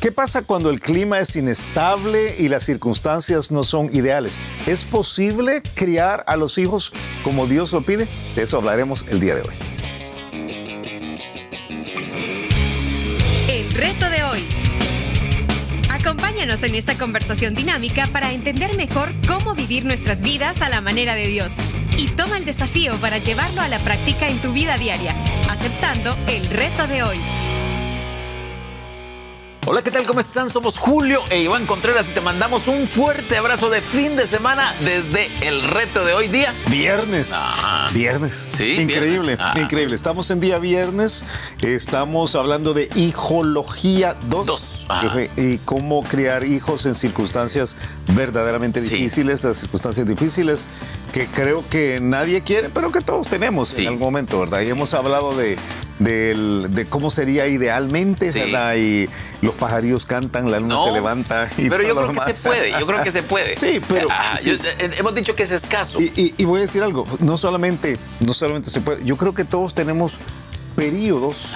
¿Qué pasa cuando el clima es inestable y las circunstancias no son ideales? ¿Es posible criar a los hijos como Dios lo pide? De eso hablaremos el día de hoy. El reto de hoy. Acompáñanos en esta conversación dinámica para entender mejor cómo vivir nuestras vidas a la manera de Dios. Y toma el desafío para llevarlo a la práctica en tu vida diaria, aceptando el reto de hoy. Hola, ¿qué tal? ¿Cómo están? Somos Julio e Iván Contreras y te mandamos un fuerte abrazo de fin de semana desde el reto de hoy día. Viernes. Viernes. Sí, increíble, viernes. increíble. Estamos en día viernes, estamos hablando de Hijología 2. Y cómo criar hijos en circunstancias verdaderamente difíciles, las circunstancias difíciles que creo que nadie quiere, pero que todos tenemos en algún momento, ¿verdad? Y hemos hablado de cómo sería idealmente, ¿verdad? Y los pajarillos cantan, la luna se levanta. Pero yo creo que se puede, Sí, pero... hemos dicho que es escaso. Y voy a decir algo, no solamente se puede, yo creo que todos tenemos periodos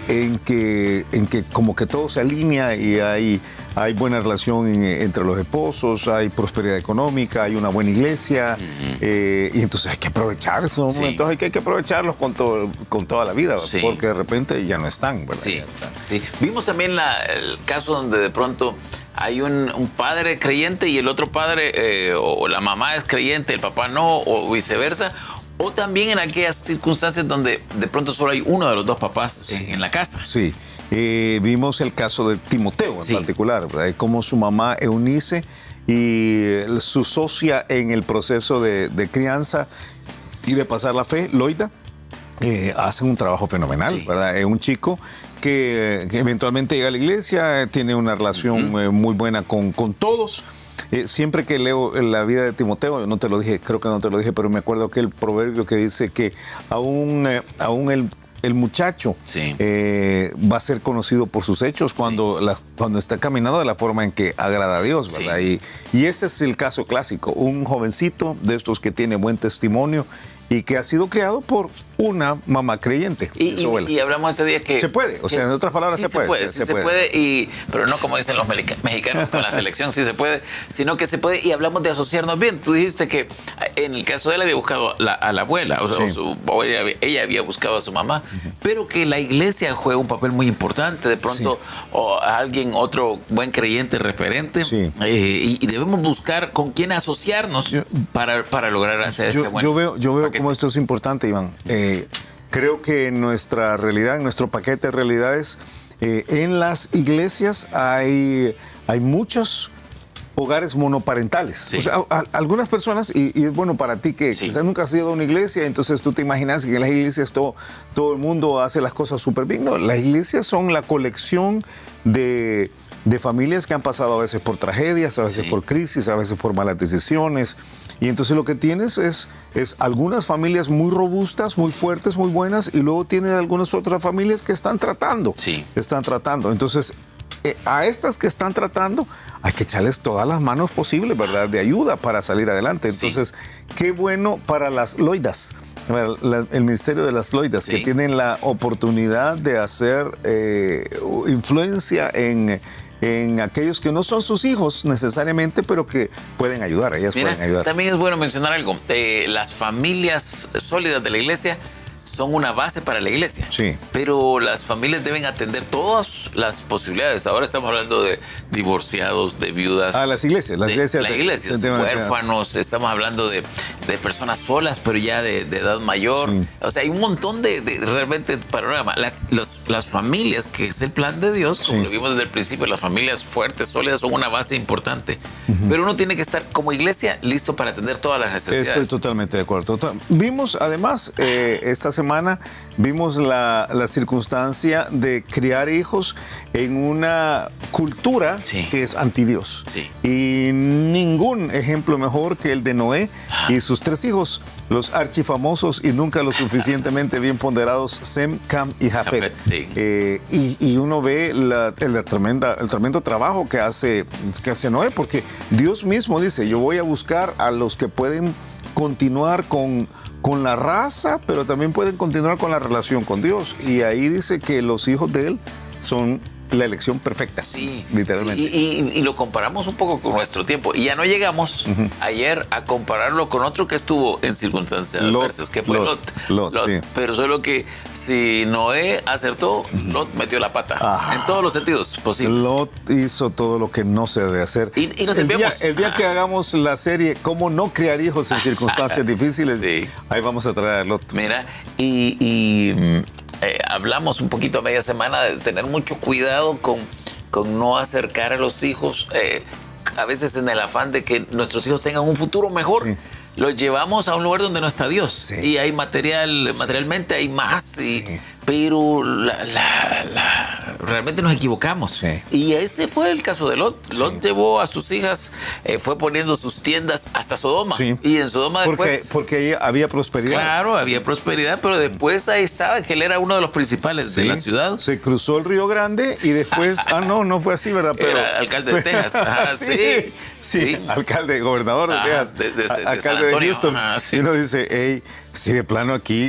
en que como que todo se alinea y hay buena relación entre los esposos, hay prosperidad económica, hay una buena iglesia, y entonces hay que aprovechar esos momentos, hay que aprovecharlos con toda la vida, porque de repente ya no están, ¿verdad? Sí. Vimos también el caso donde de pronto hay un padre creyente y el otro padre, o la mamá es creyente, el papá no, o viceversa. O también en aquellas circunstancias donde de pronto solo hay uno de los dos papás en la casa. Sí, vimos el caso de Timoteo en particular, ¿verdad? Cómo su mamá Eunice y su socia en el proceso de crianza y de pasar la fe, Loida, hacen un trabajo fenomenal, ¿verdad? Es un chico que eventualmente llega a la iglesia, tiene una relación muy buena con todos. Siempre que leo la vida de Timoteo, no te lo dije, creo que no te lo dije, pero me acuerdo aquel proverbio que dice que aún el muchacho va a ser conocido por sus hechos cuando está caminando de la forma en que agrada a Dios, ¿verdad? Y ese es el caso clásico, un jovencito de estos que tiene buen testimonio y que ha sido criado por una mamá creyente. Y hablamos ese día que... Se puede, o sea, en otras palabras, se puede, pero no como dicen los mexicanos con la selección, sí se puede, sino que se puede, y hablamos de asociarnos bien. Tú dijiste que en el caso de él había buscado a la abuela, o ella había buscado a su mamá, pero que la iglesia juega un papel muy importante, de pronto, o a alguien, otro buen creyente, referente, y debemos buscar con quién asociarnos para lograr hacer ese buen Yo veo paquete. cómo esto es importante, Iván. Creo que en nuestra realidad, en nuestro paquete de realidades, en las iglesias hay muchos hogares monoparentales. O sea, algunas personas, y es bueno para ti que quizás nunca has ido a una iglesia, entonces tú te imaginas que en las iglesias todo el mundo hace las cosas súper bien. No, las iglesias son la colección de familias que han pasado a veces por tragedias, a veces por crisis, a veces por malas decisiones. Y entonces lo que tienes es algunas familias muy robustas, muy fuertes, muy buenas, y luego tienes algunas otras familias que están tratando. Entonces, a estas que están tratando, hay que echarles todas las manos posibles, ¿verdad?, de ayuda para salir adelante. Entonces, qué bueno para las Loidas. El ministerio de las Loidas, que tienen la oportunidad de hacer influencia en aquellos que no son sus hijos necesariamente, pero que pueden ayudar, pueden ayudar. También es bueno mencionar algo, las familias sólidas de la iglesia son una base para la iglesia, pero las familias deben atender todas las posibilidades. Ahora estamos hablando de divorciados, de viudas. Las iglesias. Las iglesias, huérfanos, estamos hablando de personas solas, pero ya de edad mayor. O sea, hay un montón de realmente panorama. Las familias, que es el plan de Dios, como lo vimos desde el principio, las familias fuertes, sólidas, son una base importante. Pero uno tiene que estar como iglesia listo para atender todas las necesidades. Estoy totalmente de acuerdo. Vimos, además, esta semana vimos la circunstancia de criar hijos en una cultura que es antidios. Y ningún ejemplo mejor que el de Noé y sus 3 hijos, los archifamosos y nunca lo suficientemente bien ponderados Sem, Cam y Jafet. Y uno ve el tremendo trabajo que hace Noé, porque Dios mismo dice, yo voy a buscar a los que pueden continuar con la raza, pero también pueden continuar con la relación con Dios. Y ahí dice que los hijos de él son la elección perfecta. Sí, literalmente. sí, y lo comparamos un poco con nuestro tiempo. Y ya no llegamos ayer a compararlo con otro que estuvo en circunstancias adversas, que fue Lot. Sí. Pero solo que si Noé acertó, Lot metió la pata. En todos los sentidos posibles. Lot hizo todo lo que no se debe hacer. Y nos desviamos. El día que hagamos la serie ¿Cómo no criar hijos en circunstancias difíciles? Sí. Ahí vamos a traer a Lot. Mira, hablamos un poquito a media semana de tener mucho cuidado con no acercar a los hijos, a veces en el afán de que nuestros hijos tengan un futuro mejor. Sí. Los llevamos a un lugar donde no está Dios. Sí. Y hay materialmente hay más. Pero realmente nos equivocamos. Sí. Y ese fue el caso de Lot. Sí. Lot llevó a sus hijas, fue poniendo sus tiendas hasta Sodoma. Sí. Y en Sodoma después... Porque ahí había prosperidad. Claro, había prosperidad, pero después ahí estaba que él era uno de los principales de la ciudad. Se cruzó el Río Grande y después, no fue así, ¿verdad? Pero, era alcalde de Texas. Ajá, sí. Alcalde, gobernador de Texas. Alcalde de Houston. Sí. Y uno dice, hey, si de plano aquí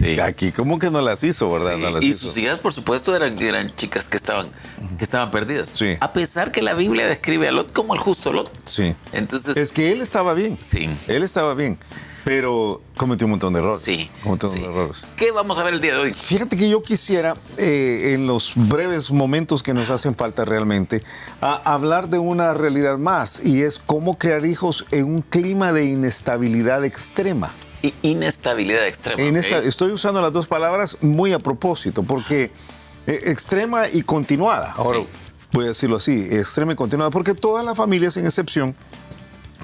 como que no las hizo, ¿verdad? Sí. No las y hizo. sus hijas, por supuesto, eran chicas que estaban perdidas. Sí. A pesar que la Biblia describe a Lot como el justo Lot. Sí. Entonces, Es que él estaba bien. Sí. Él estaba bien, pero cometió un montón de errores. Sí. Un montón de errores. ¿Qué vamos a ver el día de hoy? Fíjate que yo quisiera, en los breves momentos que nos hacen falta realmente, hablar de una realidad más, y es cómo crear hijos en un clima de inestabilidad extrema. Inestabilidad extrema. Estoy usando las dos palabras muy a propósito, porque extrema y continuada. Ahora, voy a decirlo así, extrema y continuada, porque todas las familias, sin excepción,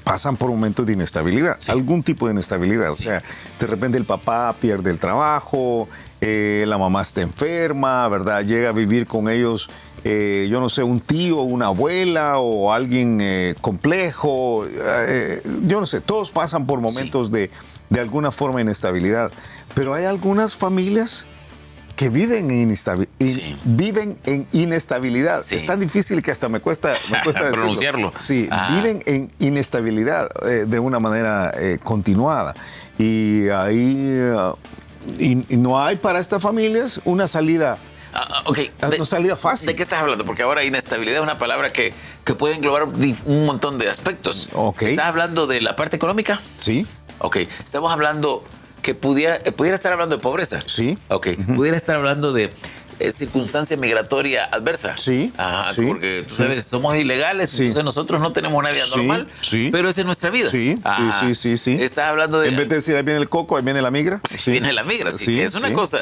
pasan por momentos de inestabilidad, algún tipo de inestabilidad. O sea, de repente el papá pierde el trabajo, la mamá está enferma, ¿verdad? Llega a vivir con ellos, yo no sé, un tío, una abuela o alguien complejo. Yo no sé, todos pasan por momentos de alguna forma de inestabilidad. Pero hay algunas familias que viven en inestabilidad. Sí. Es tan difícil que hasta me cuesta decirlo. Pronunciarlo. Sí, viven en inestabilidad de una manera continuada. Y ahí y no hay para estas familias una salida. Una salida fácil. ¿De qué estás hablando? Porque ahora inestabilidad es una palabra que puede englobar un montón de aspectos. Okay. ¿Estás hablando de la parte económica? Sí. Ok. Estamos hablando que pudiera estar hablando de pobreza. Sí. Ok. Pudiera estar hablando de circunstancia migratoria adversa. Sí. Ajá, sí, porque tú sabes, somos ilegales, entonces nosotros no tenemos una vida normal, pero esa es nuestra vida. Sí. Estás hablando de... En vez de decir ahí viene el coco, ahí viene la migra. Sí, viene la migra, que es una cosa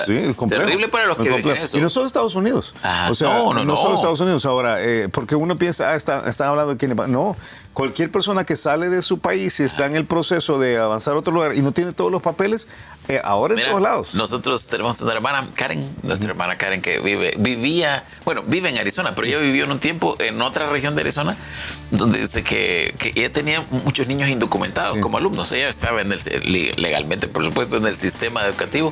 terrible para los que ven eso. Y no solo Estados Unidos. O sea, no solo Estados Unidos. Ahora, porque uno piensa, están hablando de quién. No, cualquier persona que sale de su país y está en el proceso de avanzar a otro lugar y no tiene todos los papeles, ahora en todos lados. Nosotros tenemos una hermana, Karen, nuestra hermana Karen, que vive en Arizona, pero ella vivió en un tiempo en otra región de Arizona, donde dice que ella tenía muchos niños indocumentados como alumnos. Ella estaba legalmente, por supuesto, en el sistema educativo.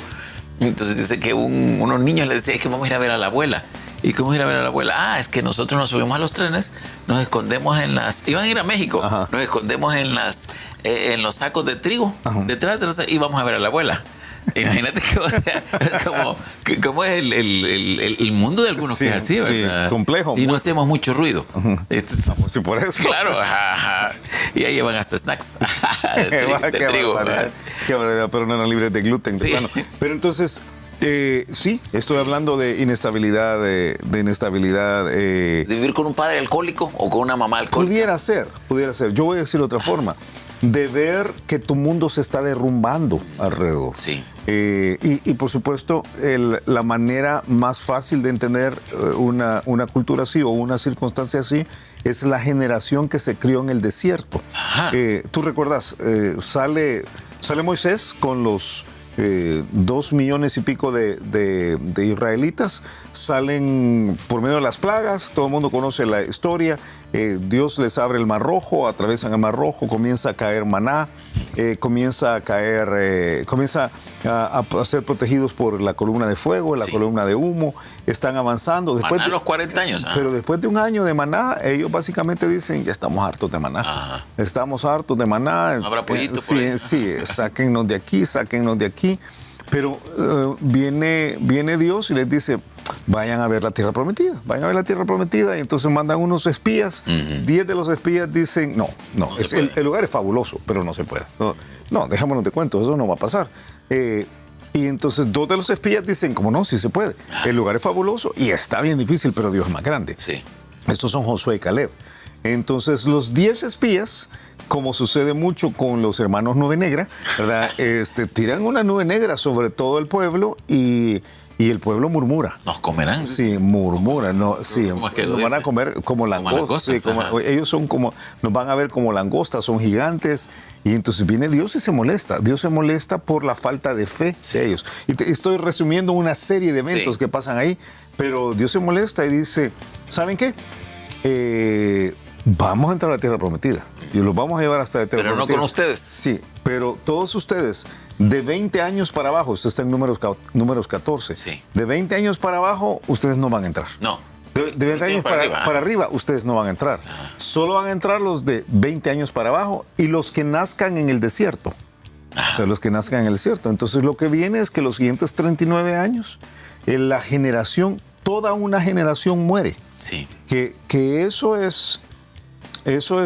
Entonces dice que unos niños le decían, es que vamos a ir a ver a la abuela. ¿Y cómo ir a ver a la abuela? Es que nosotros nos subimos a los trenes, nos escondemos iban a ir a México, nos escondemos en los sacos de trigo, detrás y vamos a ver a la abuela. Imagínate cómo es el mundo de algunos que es así, ¿verdad? Sí, complejo. Y no hacemos mucho ruido. Sí, por eso. Claro, y ahí llevan hasta snacks de trigo. Qué barbaridad, pero no eran libres de gluten. Sí. Pero entonces... sí, estoy hablando de inestabilidad, de vivir con un padre alcohólico o con una mamá alcohólica. Pudiera ser. Yo voy a decir otra forma. De ver que tu mundo se está derrumbando alrededor. Sí. Y por supuesto, la manera más fácil de entender una cultura así o una circunstancia así es la generación que se crió en el desierto. Tú recuerdas, sale Moisés con los 2 millones y pico de israelitas, salen por medio de las plagas, todo el mundo conoce la historia. Dios les abre el Mar Rojo, atraviesan el Mar Rojo, comienza a caer maná, comienza a ser protegidos por la columna de fuego, la columna de humo, están avanzando. Después maná a los 40 años. Pero después de un año de maná, ellos básicamente dicen, ya estamos hartos de maná. Estamos hartos de maná. No habrá pollito por ahí. Sí, sáquennos de aquí. Pero viene Dios y les dice, vayan a ver la tierra prometida, y entonces mandan unos espías. 10 de los espías dicen, no, el lugar es fabuloso, pero no se puede. No, dejémonos de cuentos, eso no va a pasar. Y entonces 2 de los espías dicen, ¿cómo no? Sí se puede. El lugar es fabuloso y está bien difícil, pero Dios es más grande. Sí. Estos son Josué y Caleb. Entonces los 10 espías, como sucede mucho con los hermanos Nube Negra, ¿verdad? Tiran una nube negra sobre todo el pueblo y el pueblo murmura. ¿Nos comerán? Sí, murmura. No, sí, nos van a comer como langostas. Sí, ellos son como, nos van a ver como langostas, son gigantes. Y entonces viene Dios y se molesta. Dios se molesta por la falta de fe de ellos. Y estoy resumiendo una serie de eventos que pasan ahí, pero Dios se molesta y dice, ¿saben qué? Vamos a entrar a la tierra prometida y los vamos a llevar hasta la tierra prometida. Pero no con ustedes. Sí, pero todos ustedes de 20 años para abajo, usted está en números 14. Sí. De 20 años para abajo, ustedes no van a entrar. No. De 20 años para arriba, ustedes no van a entrar. Solo van a entrar los de 20 años para abajo y los que nazcan en el desierto. O sea, los que nazcan en el desierto. Entonces lo que viene es que los siguientes 39 años, la generación, toda una generación muere. Sí. Que eso es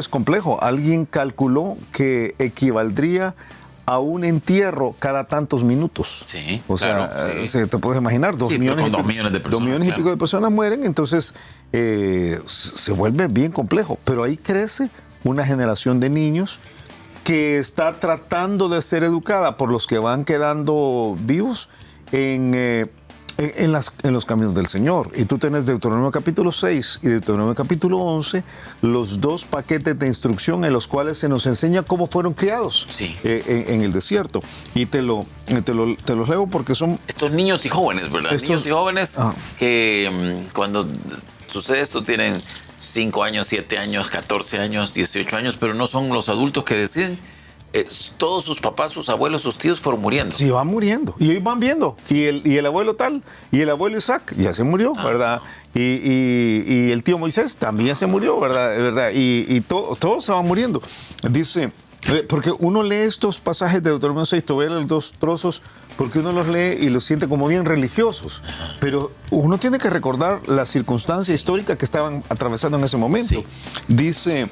complejo. Alguien calculó que equivaldría a un entierro cada tantos minutos. Sí, o sea, te puedes imaginar, 2 millones y pico de personas mueren, entonces se vuelve bien complejo. Pero ahí crece una generación de niños que está tratando de ser educada por los que van quedando vivos en los caminos del Señor. Y tú tienes Deuteronomio capítulo 6 y Deuteronomio capítulo 11, los 2 paquetes de instrucción en los cuales se nos enseña cómo fueron criados en el desierto. Y te los leo porque son... Estos niños y jóvenes, ¿verdad? Niños y jóvenes que cuando sucede esto tienen 5 años, 7 años, 14 años, 18 años, pero no son los adultos que deciden. Todos sus papás, sus abuelos, sus tíos fueron muriendo. Sí, van muriendo. Y ellos van viendo. Y el abuelo tal, y el abuelo Isaac ya se murió, ¿verdad? Y el tío Moisés también se murió, ¿verdad? Y todos se van muriendo. Dice, porque uno lee estos pasajes de Deuteronomio 6, te voy a leer los 2 trozos, porque uno los lee y los siente como bien religiosos. Pero uno tiene que recordar la circunstancia histórica que estaban atravesando en ese momento. Sí. Dice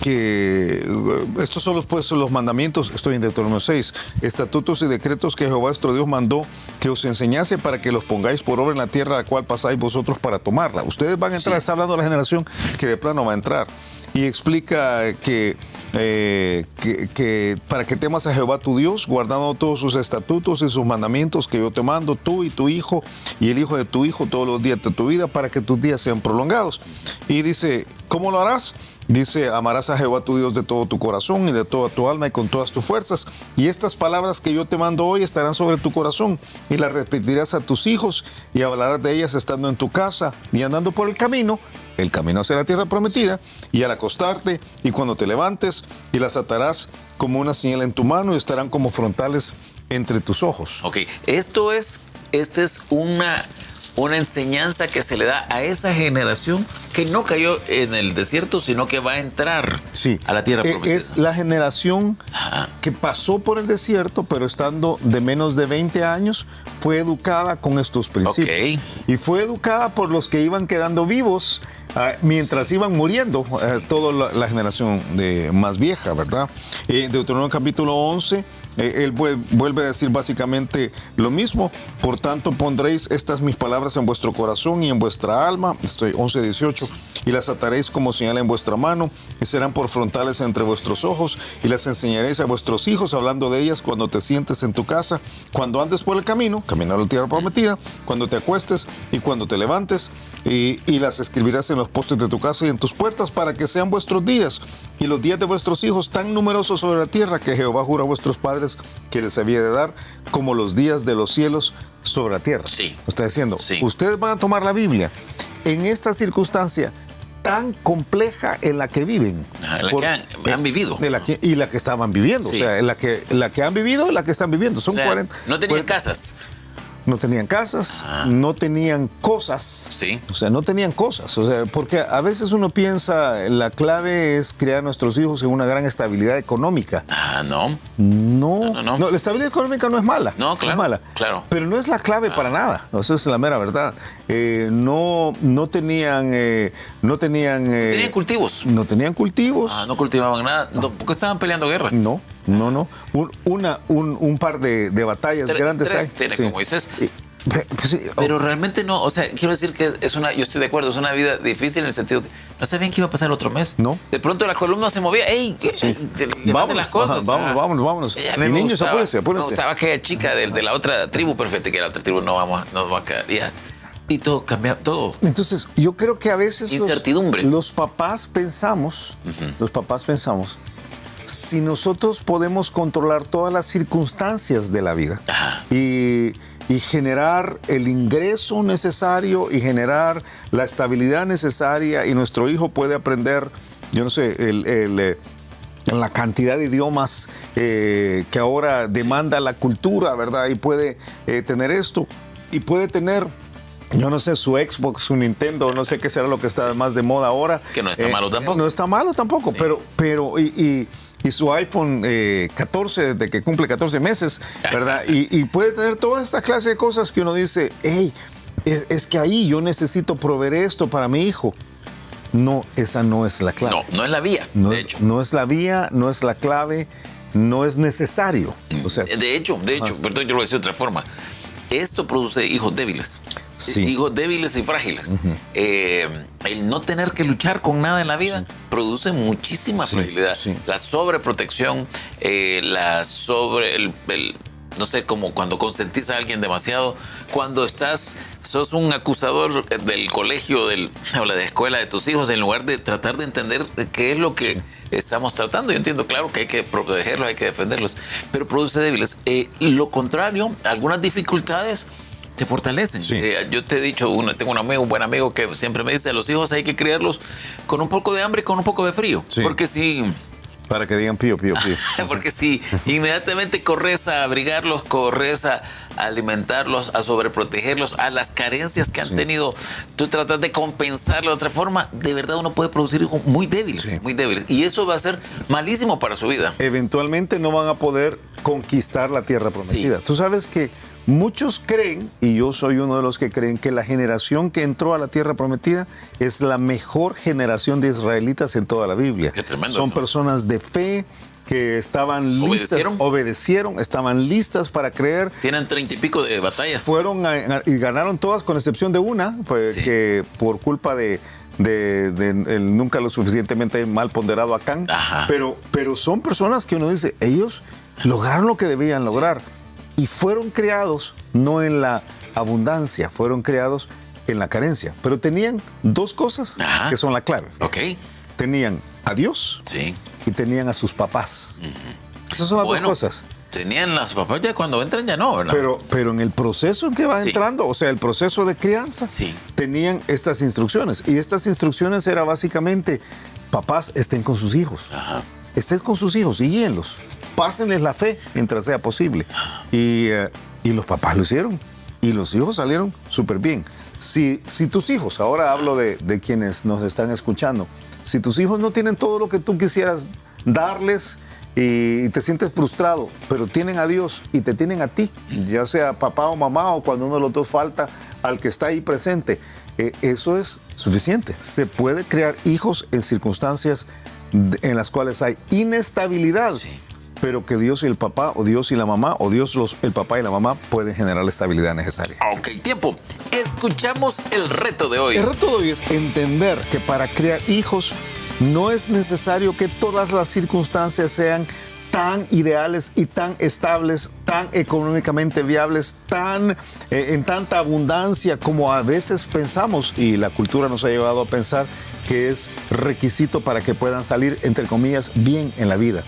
que estos son los mandamientos, estoy en Deuteronomio 6, estatutos y decretos que Jehová vuestro Dios mandó que os enseñase para que los pongáis por obra en la tierra a la cual pasáis vosotros para tomarla. Ustedes van a entrar, está hablando de la generación que de plano va a entrar. Y explica que para que temas a Jehová tu Dios, guardando todos sus estatutos y sus mandamientos que yo te mando, tú y tu hijo y el hijo de tu hijo todos los días de tu vida, para que tus días sean prolongados. Y dice, ¿cómo lo harás? Dice, amarás a Jehová tu Dios de todo tu corazón y de toda tu alma y con todas tus fuerzas. Y estas palabras que yo te mando hoy estarán sobre tu corazón y las repetirás a tus hijos y hablarás de ellas estando en tu casa y andando por el camino hacia la tierra prometida, y al acostarte y cuando te levantes, y las atarás como una señal en tu mano y estarán como frontales entre tus ojos. Ok, esta es una enseñanza que se le da a esa generación que no cayó en el desierto, sino que va a entrar a la tierra prometida. Es la generación que pasó por el desierto, pero estando de menos de 20 años, fue educada con estos principios. Okay. Y fue educada por los que iban quedando vivos mientras iban muriendo, toda la generación más vieja, ¿verdad? Deuteronomio capítulo 11, él vuelve a decir básicamente lo mismo. Por tanto, pondréis estas mis palabras en vuestro corazón y en vuestra alma, estoy 11:18, y las ataréis como señal en vuestra mano, y serán por frontales entre vuestros ojos, y las enseñaréis a vuestros hijos, hablando de ellas cuando te sientes en tu casa, cuando andes por el camino a la tierra prometida, cuando te acuestes y cuando te levantes, y las escribirás en los postes de tu casa y en tus puertas, para que sean vuestros días y los días de vuestros hijos tan numerosos sobre la tierra que Jehová juró a vuestros padres que les había de dar, como los días de los cielos sobre la tierra. Sí. Está diciendo, ustedes van a tomar la Biblia en esta circunstancia tan compleja en la que viven. Que han vivido. Y la que estaban viviendo. Sí. O sea, la que han vivido y la que están viviendo. Son 40. No tenían casas. no tenían casas, no tenían cosas. Sí. O sea, no tenían cosas. O sea, porque a veces uno piensa, la clave es criar a nuestros hijos en una gran estabilidad económica. No. No, la estabilidad económica no es mala. No, claro. No es mala. Claro. Pero no es la clave para nada. Eso es la mera verdad. No tenían cultivos. No tenían cultivos. No cultivaban nada. Porque estaban peleando guerras. No. Un par de batallas grandes hay. Tiene como Moisés. Pues sí, Pero realmente no, o sea, quiero decir que yo estoy de acuerdo, es una vida difícil en el sentido que no sabían qué iba a pasar el otro mes. No. De pronto la columna se movía, ¡ey! Levanten las cosas. Vámonos. Y niños, apúrense. Me gustaba aquella chica de la otra tribu, perfecto, que la otra tribu no va a caer. Y todo cambia, todo. Entonces, yo creo que a veces incertidumbre. Los papás pensamos, si nosotros podemos controlar todas las circunstancias de la vida y generar el ingreso necesario y generar la estabilidad necesaria, y nuestro hijo puede aprender, yo no sé, la cantidad de idiomas que ahora demanda la cultura, ¿verdad? Y puede tener esto, y puede tener, yo no sé, su Xbox, su Nintendo, no sé qué será lo que está más de moda ahora. Que no está malo tampoco. No está malo tampoco, sí. pero y su iPhone 14, desde que cumple 14 meses, ¿verdad? Y puede tener toda esta clase de cosas que uno dice, hey, es que ahí yo necesito proveer esto para mi hijo. No, esa no es la clave. No es la vía, de hecho. No es la vía, no es la clave, no es necesario. O sea, de hecho, perdón, yo lo voy a decir de otra forma. Esto produce hijos débiles. Sí. Hijos débiles y frágiles. El no tener que luchar con nada en la vida produce muchísima fragilidad. Sí. La sobreprotección, no sé, como cuando consentís a alguien demasiado, cuando sos un acusador del colegio o de la escuela de tus hijos, en lugar de tratar de entender qué es lo que estamos tratando. Yo entiendo, claro, que hay que protegerlos, hay que defenderlos, pero produce débiles. Lo contrario, algunas dificultades te fortalecen. Sí. Yo te he dicho, tengo un buen amigo que siempre me dice, a los hijos hay que criarlos con un poco de hambre y con un poco de frío. Sí. Porque si... Para que digan pío, pío, pío. Porque si inmediatamente corres a abrigarlos, corres a alimentarlos, a sobreprotegerlos, a las carencias que han tenido, tú tratas de compensarlo de otra forma, de verdad uno puede producir hijos muy débiles, muy débiles. Y eso va a ser malísimo para su vida. Eventualmente no van a poder conquistar la tierra prometida. Tú sabes que muchos creen, y yo soy uno de los que creen, que la generación que entró a la tierra prometida es la mejor generación de israelitas en toda la Biblia. Qué tremendo. Son personas de fe que estaban listas, obedecieron, estaban listas para creer. Tienen 30 y pico de batallas. Fueron y ganaron todas con excepción de una, pues, que por culpa de el nunca lo suficientemente mal ponderado Acán. Pero son personas que uno dice, ellos lograron lo que debían lograr. Y fueron creados no en la abundancia, fueron creados en la carencia. Pero tenían dos cosas que son la clave. Tenían a Dios y tenían a sus papás. Esas son las dos cosas. Tenían a sus papás, ya cuando entran ya no, ¿verdad? Pero en el proceso en que va entrando, o sea, el proceso de crianza, tenían estas instrucciones. Y estas instrucciones era básicamente, papás, estén con sus hijos. Estén con sus hijos y guíenlos. Pásenles la fe mientras sea posible. Y los papás lo hicieron. Y los hijos salieron súper bien. Si tus hijos, ahora hablo de quienes nos están escuchando, si tus hijos no tienen todo lo que tú quisieras darles y te sientes frustrado, pero tienen a Dios y te tienen a ti, ya sea papá o mamá, o cuando uno de los dos falta al que está ahí presente, eso es suficiente. Se puede crear hijos en circunstancias en las cuales hay inestabilidad. Pero que Dios y el papá, o Dios y la mamá, o el papá y la mamá pueden generar la estabilidad necesaria. Ok, tiempo. Escuchamos el reto de hoy. El reto de hoy es entender que para criar hijos no es necesario que todas las circunstancias sean tan ideales y tan estables, tan económicamente viables, en tanta abundancia como a veces pensamos, y la cultura nos ha llevado a pensar que es requisito para que puedan salir, entre comillas, bien en la vida.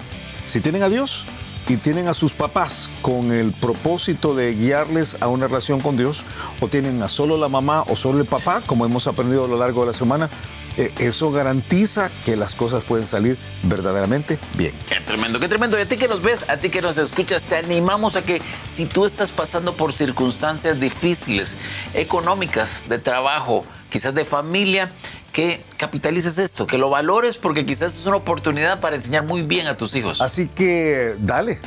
Si tienen a Dios y tienen a sus papás con el propósito de guiarles a una relación con Dios, o tienen a solo la mamá o solo el papá, como hemos aprendido a lo largo de la semana, eso garantiza que las cosas pueden salir verdaderamente bien. Qué tremendo, qué tremendo. Y a ti que nos ves, a ti que nos escuchas, te animamos a que si tú estás pasando por circunstancias difíciles, económicas, de trabajo, quizás de familia, que capitalices esto, que lo valores, porque quizás es una oportunidad para enseñar muy bien a tus hijos. Así que dale,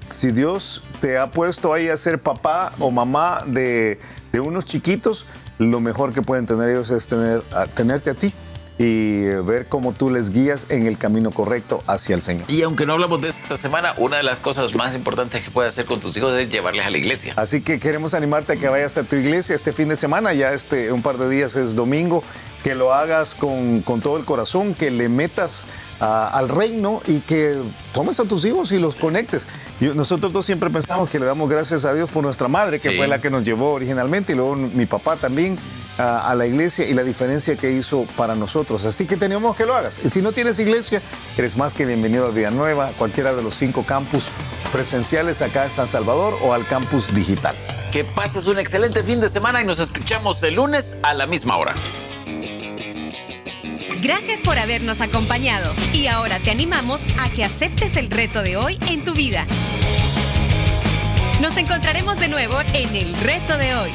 si Dios te ha puesto ahí a ser papá o mamá de unos chiquitos, lo mejor que pueden tener ellos es tenerte a ti y ver cómo tú les guías en el camino correcto hacia el Señor. Y aunque no hablamos de esta semana, una de las cosas más importantes que puedes hacer con tus hijos es llevarles a la iglesia. Así que queremos animarte a que vayas a tu iglesia este fin de semana, ya un par de días es domingo, que lo hagas con todo el corazón, que le metas al reino y que tomes a tus hijos y los conectes. Nosotros dos siempre pensamos que le damos gracias a Dios por nuestra madre, que fue la que nos llevó originalmente, y luego mi papá también a la iglesia y la diferencia que hizo para nosotros. Así que tenemos que lo hagas. Y si no tienes iglesia, eres más que bienvenido a Villanueva, cualquiera de los 5 campus presenciales acá en San Salvador o al campus digital. Que pases un excelente fin de semana y nos escuchamos el lunes a la misma hora. Gracias por habernos acompañado y ahora te animamos a que aceptes el reto de hoy en tu vida. Nos encontraremos de nuevo en el reto de hoy.